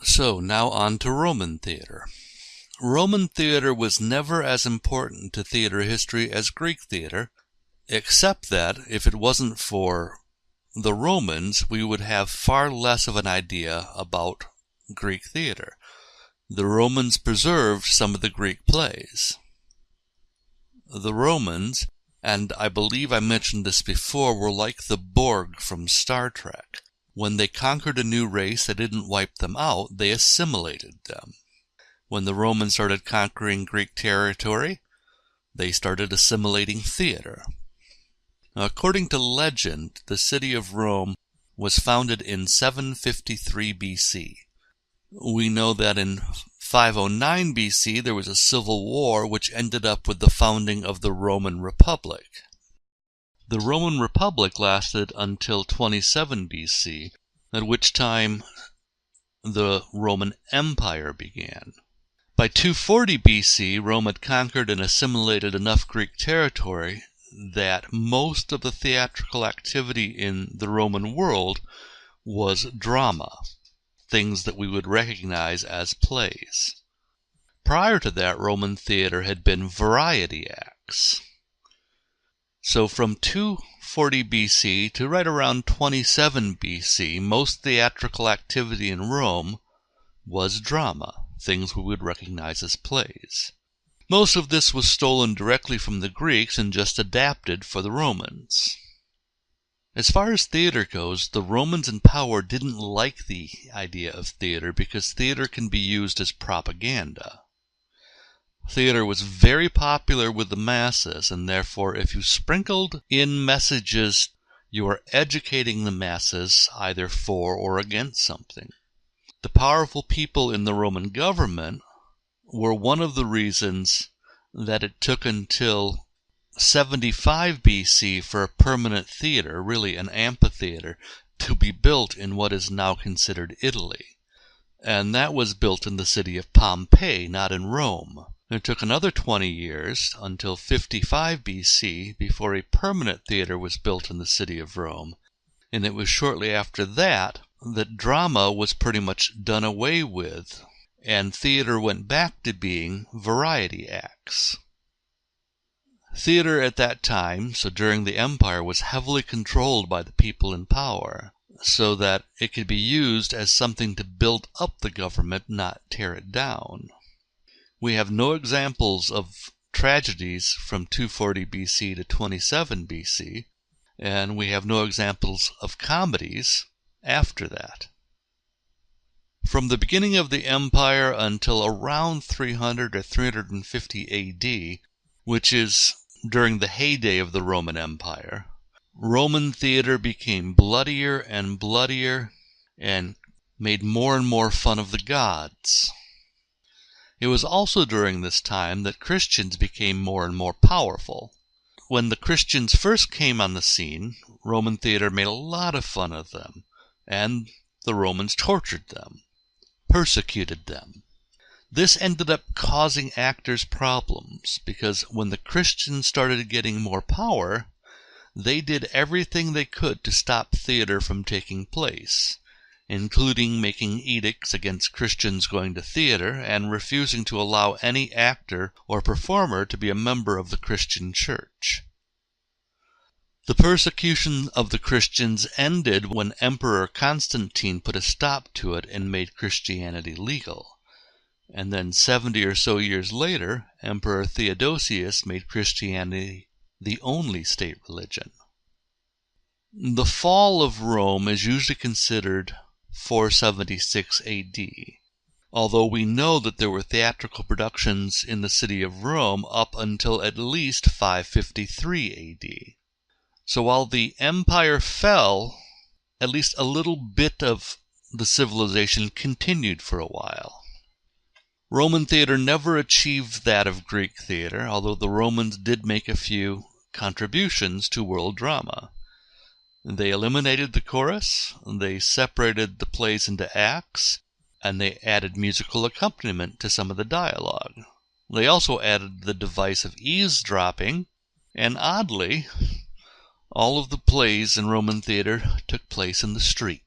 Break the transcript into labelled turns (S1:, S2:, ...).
S1: So now on to Roman theater. Roman theater was never as important to theater history as Greek theater, except that if it wasn't for the Romans, we would have far less of an idea about Greek theater. The Romans preserved some of the Greek plays. The Romans, and I believe I mentioned this before, were like the Borg from Star Trek. When they conquered a new race that didn't wipe them out, they assimilated them. When the Romans started conquering Greek territory, they started assimilating theater. Now, according to legend, the city of Rome was founded in 753 BC. We know that in 509 BC there was a civil war which ended up with the founding of the Roman Republic. The Roman Republic lasted until 27 BC, at which time the Roman Empire began. By 240 BC, Rome had conquered and assimilated enough Greek territory that most of the theatrical activity in the Roman world was drama, things that we would recognize as plays. Prior to that, Roman theater had been variety acts. So from 240 BC to right around 27 BC, most theatrical activity in Rome was drama, things we would recognize as plays. Most of this was stolen directly from the Greeks and just adapted for the Romans. As far as theater goes, the Romans in power didn't like the idea of theater because theater can be used as propaganda. Theater was very popular with the masses, and therefore if you sprinkled in messages, you are educating the masses either for or against something. The powerful people in the Roman government were one of the reasons that it took until 75 BC for a permanent theater, really an amphitheater, to be built in what is now considered Italy. And that was built in the city of Pompeii, not in Rome. It took another 20 years, until 55 BC, before a permanent theater was built in the city of Rome. And it was shortly after that that drama was pretty much done away with, and theater went back to being variety acts. Theater at that time, so during the empire, was heavily controlled by the people in power, so that it could be used as something to build up the government, not tear it down. We have no examples of tragedies from 240 BC to 27 BC, and we have no examples of comedies after that. From the beginning of the empire until around 300 or 350 AD, which is during the heyday of the Roman Empire, Roman theater became bloodier and bloodier and made more and more fun of the gods. It was also during this time that Christians became more and more powerful. When the Christians first came on the scene, Roman theater made a lot of fun of them, and the Romans tortured them, persecuted them. This ended up causing actors problems, because when the Christians started getting more power, they did everything they could to stop theater from taking place, including making edicts against Christians going to theater and refusing to allow any actor or performer to be a member of the Christian church. The persecution of the Christians ended when Emperor Constantine put a stop to it and made Christianity legal. And then 70 or so years later, Emperor Theodosius made Christianity the only state religion. The fall of Rome is usually considered 476 AD, although we know that there were theatrical productions in the city of Rome up until at least 553 AD. So while the empire fell, at least a little bit of the civilization continued for a while. Roman theater never achieved that of Greek theater, although the Romans did make a few contributions to world drama. They eliminated the chorus, they separated the plays into acts, and they added musical accompaniment to some of the dialogue. They also added the device of eavesdropping, and oddly, all of the plays in Roman theater took place in the street.